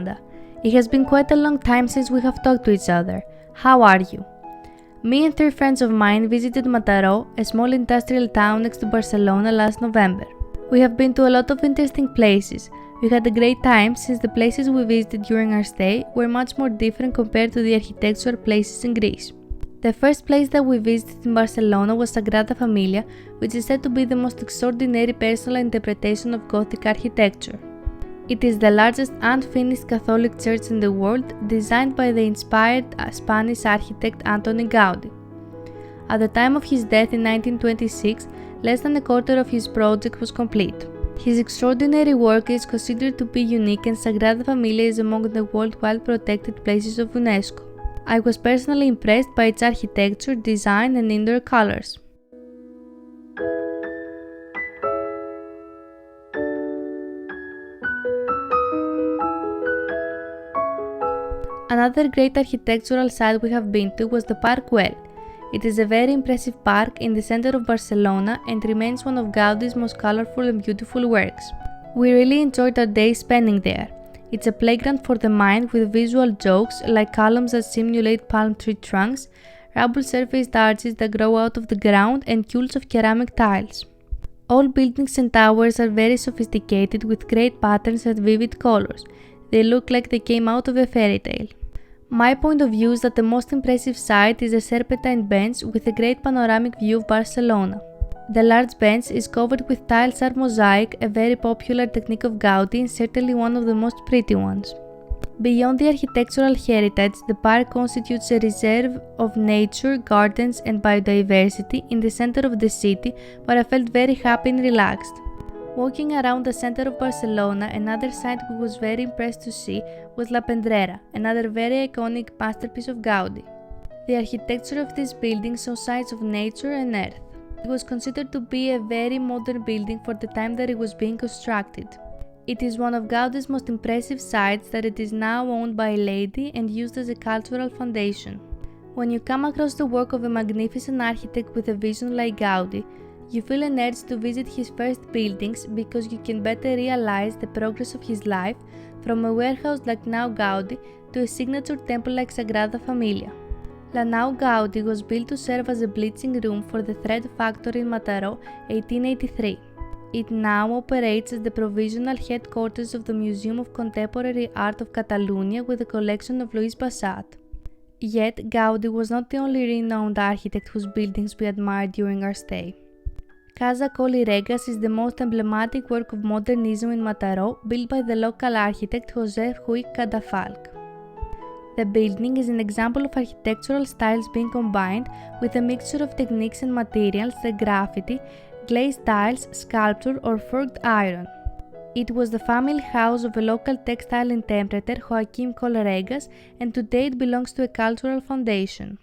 Miranda. It has been quite a long time since we have talked to each other. How are you? Me and 3 friends of mine visited Mataró, a small industrial town next to Barcelona, last November. We have been to a lot of interesting places. We had a great time since the places we visited during our stay were much more different compared to the architectural places in Greece. The first place that we visited in Barcelona was Sagrada Familia, which is said to be the most extraordinary personal interpretation of Gothic architecture. It is the largest unfinished Catholic church in the world, designed by the inspired Spanish architect Antoni Gaudi. At the time of his death in 1926, less than a quarter of his project was complete. His extraordinary work is considered to be unique, and Sagrada Familia is among the worldwide protected places of UNESCO. I was personally impressed by its architecture, design, and indoor colors. Another great architectural site we have been to was the Park Güell. It is a very impressive park in the center of Barcelona and remains one of Gaudi's most colorful and beautiful works. We really enjoyed our day spending there. It's a playground for the mind with visual jokes like columns that simulate palm tree trunks, rubble-surfaced arches that grow out of the ground, and cules of ceramic tiles. All buildings and towers are very sophisticated with great patterns and vivid colors. They look like they came out of a fairy tale. My point of view is that the most impressive sight is the Serpentine bench with a great panoramic view of Barcelona. The large bench is covered with tiles art mosaic, a very popular technique of Gaudi and certainly one of the most pretty ones. Beyond the architectural heritage, the park constitutes a reserve of nature, gardens and biodiversity in the center of the city, where I felt very happy and relaxed. Walking around the center of Barcelona, another sight we was very impressed to see was La Pedrera, another very iconic masterpiece of Gaudi. The architecture of this building shows signs of nature and earth. It was considered to be a very modern building for the time that it was being constructed. It is one of Gaudi's most impressive sites that it is now owned by a lady and used as a cultural foundation. When you come across the work of a magnificent architect with a vision like Gaudi, you feel an urge to visit his first buildings because you can better realize the progress of his life from a warehouse like Nau Gaudi to a signature temple like Sagrada Familia. La Nau Gaudi was built to serve as a bleaching room for the thread factory in Mataró, 1883. It now operates as the provisional headquarters of the Museum of Contemporary Art of Catalonia with a collection of Louis Bassat. Yet, Gaudi was not the only renowned architect whose buildings we admired during our stay. Casa Colli Regas is the most emblematic work of modernism in Mataró, built by the local architect José Ruy Cadafalch. The building is an example of architectural styles being combined with a mixture of techniques and materials like graffiti, glazed tiles, sculpture or forged iron. It was the family house of a local textile interpreter, Joaquim Colli Regas, and today it belongs to a cultural foundation.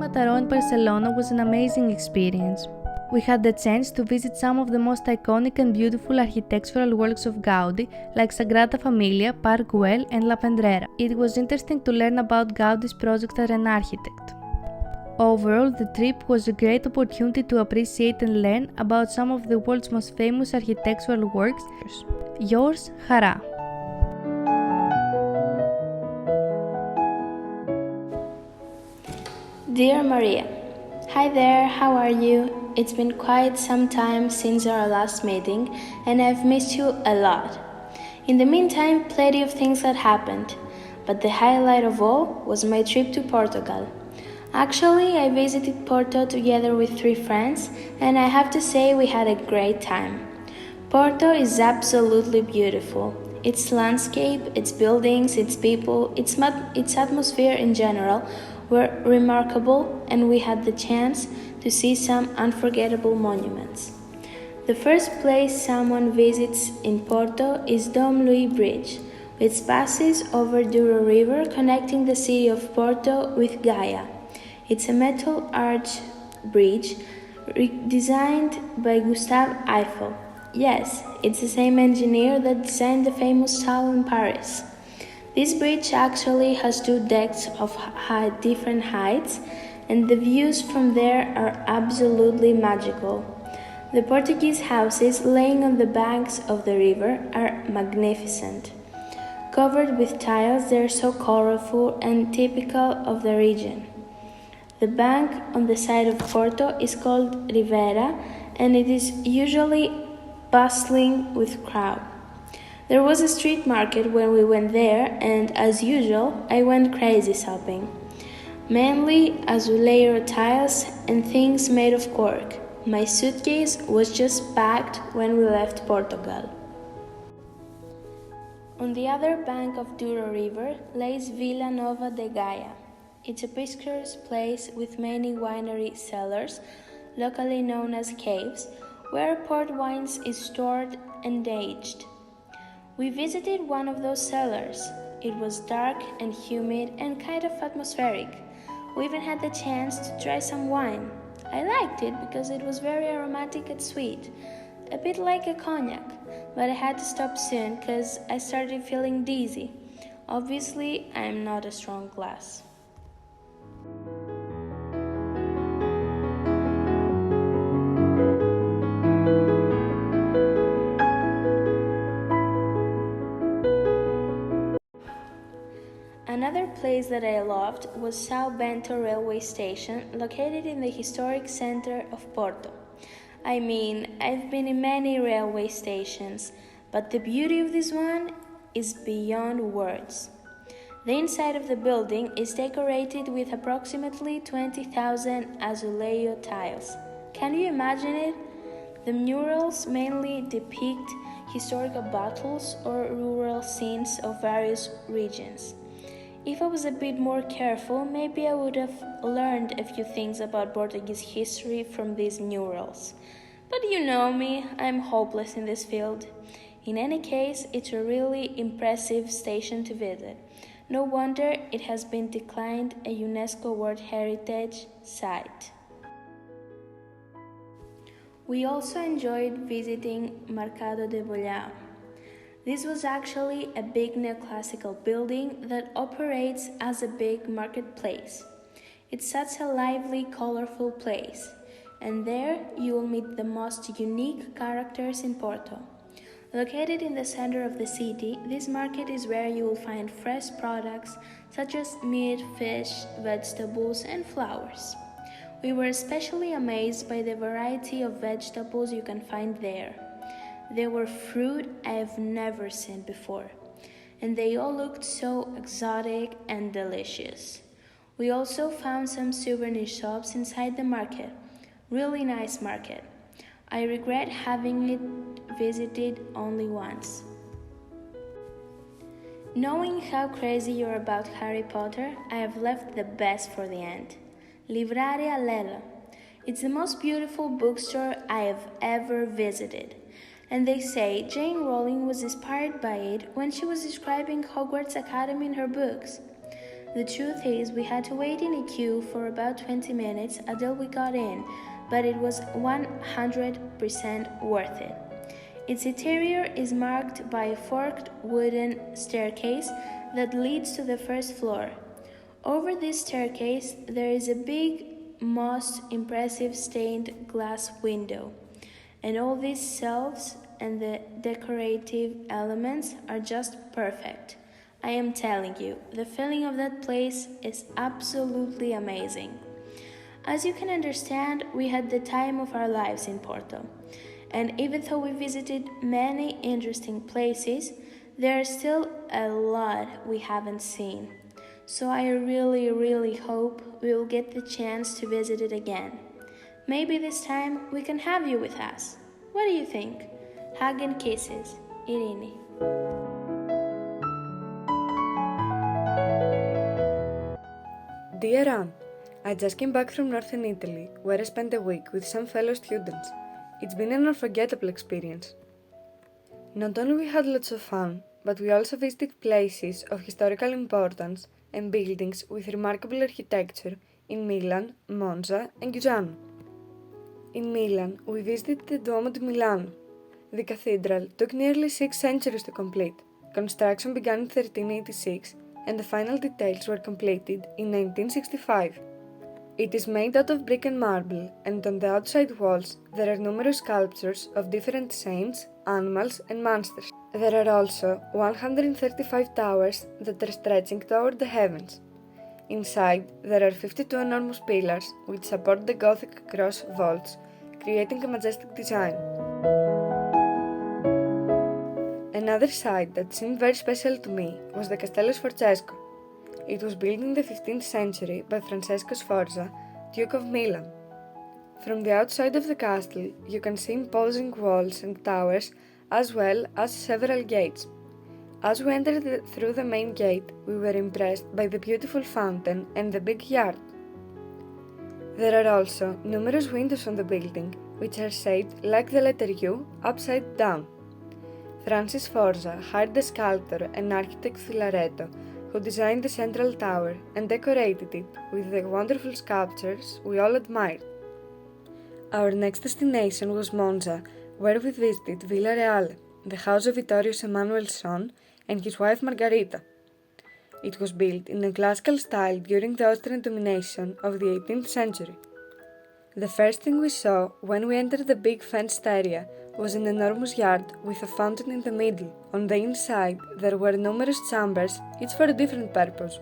Mataró in Barcelona was an amazing experience. We had the chance to visit some of the most iconic and beautiful architectural works of Gaudi, like Sagrada Familia, Park Güell, and La Pedrera. It was interesting to learn about Gaudi's project as an architect. Overall, the trip was a great opportunity to appreciate and learn about some of the world's most famous architectural works. Yours, Hara. Dear Maria, hi there, how are you? It's been quite some time since our last meeting and I've missed you a lot. In the meantime, plenty of things had happened, but the highlight of all was my trip to Portugal. Actually, I visited Porto together with 3 friends and I have to say we had a great time. Porto is absolutely beautiful. Its landscape, its buildings, its people, its atmosphere in general were remarkable, and we had the chance to see some unforgettable monuments. The first place someone visits in Porto is Dom Luís Bridge, which passes over Douro River connecting the city of Porto with Gaia. It's a metal arch bridge designed by Gustave Eiffel. Yes, it's the same engineer that designed the famous tower in Paris. This bridge actually has 2 decks of different heights, and the views from there are absolutely magical. The Portuguese houses laying on the banks of the river are magnificent. Covered with tiles, they are so colorful and typical of the region. The bank on the side of Porto is called Rivera, and it is usually bustling with crowd. There was a street market when we went there, and as usual, I went crazy shopping. Mainly azulejo tiles and things made of cork. My suitcase was just packed when we left Portugal. On the other bank of Douro River lays Vila Nova de Gaia. It's a picturesque place with many winery cellars, locally known as caves, where port wines is stored and aged. We visited one of those cellars. It was dark and humid and kind of atmospheric. We even had the chance to try some wine. I liked it because it was very aromatic and sweet, a bit like a cognac, but I had to stop soon because I started feeling dizzy. Obviously, I am not a strong glass. Another place that I loved was São Bento railway station, located in the historic center of Porto. I mean, I've been in many railway stations, but the beauty of this one is beyond words. The inside of the building is decorated with approximately 20,000 azulejo tiles. Can you imagine it? The murals mainly depict historical battles or rural scenes of various regions. If I was a bit more careful, maybe I would have learned a few things about Portuguese history from these murals. But you know me, I'm hopeless in this field. In any case, it's a really impressive station to visit. No wonder it has been declared a UNESCO World Heritage Site. We also enjoyed visiting Mercado de Bolhão. This was actually a big neoclassical building that operates as a big marketplace. It's such a lively, colorful place, and there you will meet the most unique characters in Porto. Located in the center of the city, this market is where you will find fresh products such as meat, fish, vegetables, and flowers. We were especially amazed by the variety of vegetables you can find there. There were fruit I have never seen before, and they all looked so exotic and delicious. We also found some souvenir shops inside the market. Really nice market. I regret having it visited only once. Knowing how crazy you're about Harry Potter, I have left the best for the end. Livraria Lella. It's the most beautiful bookstore I have ever visited. And they say Jane Rowling was inspired by it when she was describing Hogwarts Academy in her books. The truth is, we had to wait in a queue for about 20 minutes until we got in, but it was 100% worth it. Its interior is marked by a forked wooden staircase that leads to the first floor. Over this staircase, there is a big, most impressive stained glass window. And all these shelves and the decorative elements are just perfect. I am telling you, the feeling of that place is absolutely amazing. As you can understand, we had the time of our lives in Porto. And even though we visited many interesting places, there are still a lot we haven't seen. So I really hope we will get the chance to visit it again. Maybe this time we can have you with us. What do you think? Hug and kisses, Irene. Dear Anne, I just came back from northern Italy, where I spent a week with some fellow students. It's been an unforgettable experience. Not only we had lots of fun, but we also visited places of historical importance and buildings with remarkable architecture in Milan, Monza, and Lugano. In Milan, we visited the Duomo di Milano. The cathedral took nearly 6 centuries to complete. Construction began in 1386, and the final details were completed in 1965. It is made out of brick and marble, and on the outside walls there are numerous sculptures of different saints, animals, and monsters. There are also 135 towers that are stretching toward the heavens. Inside, there are 52 enormous pillars which support the Gothic cross vaults, creating a majestic design. Another site that seemed very special to me was the Castello Sforzesco. It was built in the 15th century by Francesco Sforza, Duke of Milan. From the outside of the castle, you can see imposing walls and towers as well as several gates. As we entered through the main gate, we were impressed by the beautiful fountain and the big yard. There are also numerous windows on the building, which are shaped like the letter U upside down. Francis Sforza hired the sculptor and architect Filaretto, who designed the central tower and decorated it with the wonderful sculptures we all admired. Our next destination was Monza, where we visited Villa Reale, the house of Vittorio Emanuel's son and his wife Margherita. It was built in a classical style during the Austrian domination of the 18th century. The first thing we saw when we entered the big fenced area was an enormous yard with a fountain in the middle. On the inside, there were numerous chambers, each for a different purpose.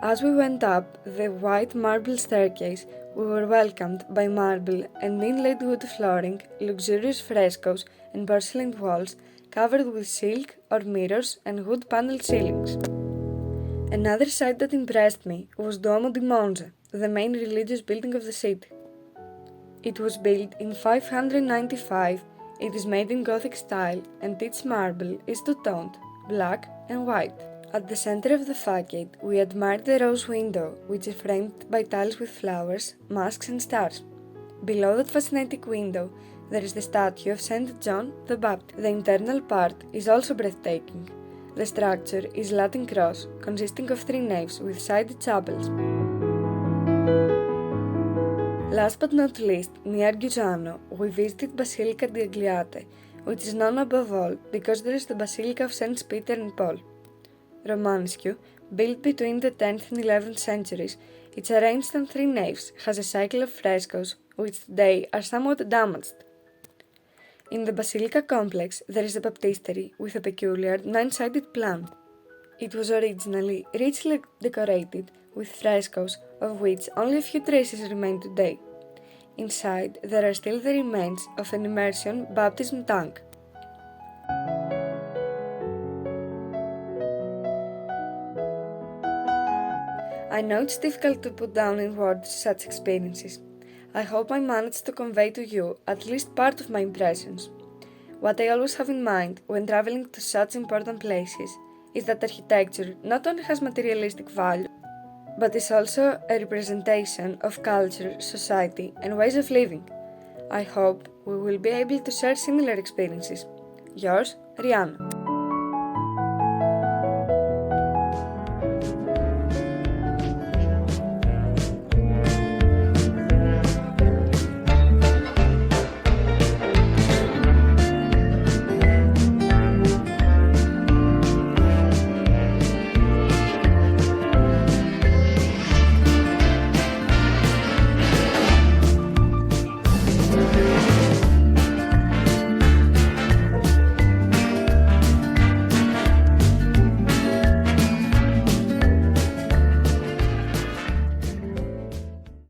As we went up the white marble staircase, we were welcomed by marble and inlaid wood flooring, luxurious frescoes, and porcelain walls covered with silk or mirrors and wood paneled ceilings. Another site that impressed me was Duomo di Monza, the main religious building of the city. It was built in 595, it is made in Gothic style, and its marble is two-toned, black and white. At the center of the facade, we admired the rose window, which is framed by tiles with flowers, masks and stars. Below that fascinating window, there is the statue of St. John the Baptist. The internal part is also breathtaking. The structure is Latin cross, consisting of 3 naves with sided chapels. Last but not least, near Giussano, we visited Basilica di Agliate, which is known above all because there is the Basilica of Saints Peter and Paul. Romanesque, built between the 10th and 11th centuries, it's arranged on 3 naves, has a cycle of frescoes, which today are somewhat damaged. In the Basilica complex, there is a baptistery with a peculiar 9-sided plan. It was originally richly decorated with frescoes, of which only a few traces remain today. Inside, there are still the remains of an immersion baptism tank. I know it's difficult to put down in words such experiences. I hope I managed to convey to you at least part of my impressions. What I always have in mind when traveling to such important places is that architecture not only has materialistic value, but is also a representation of culture, society, and ways of living. I hope we will be able to share similar experiences. Yours, Rihanna.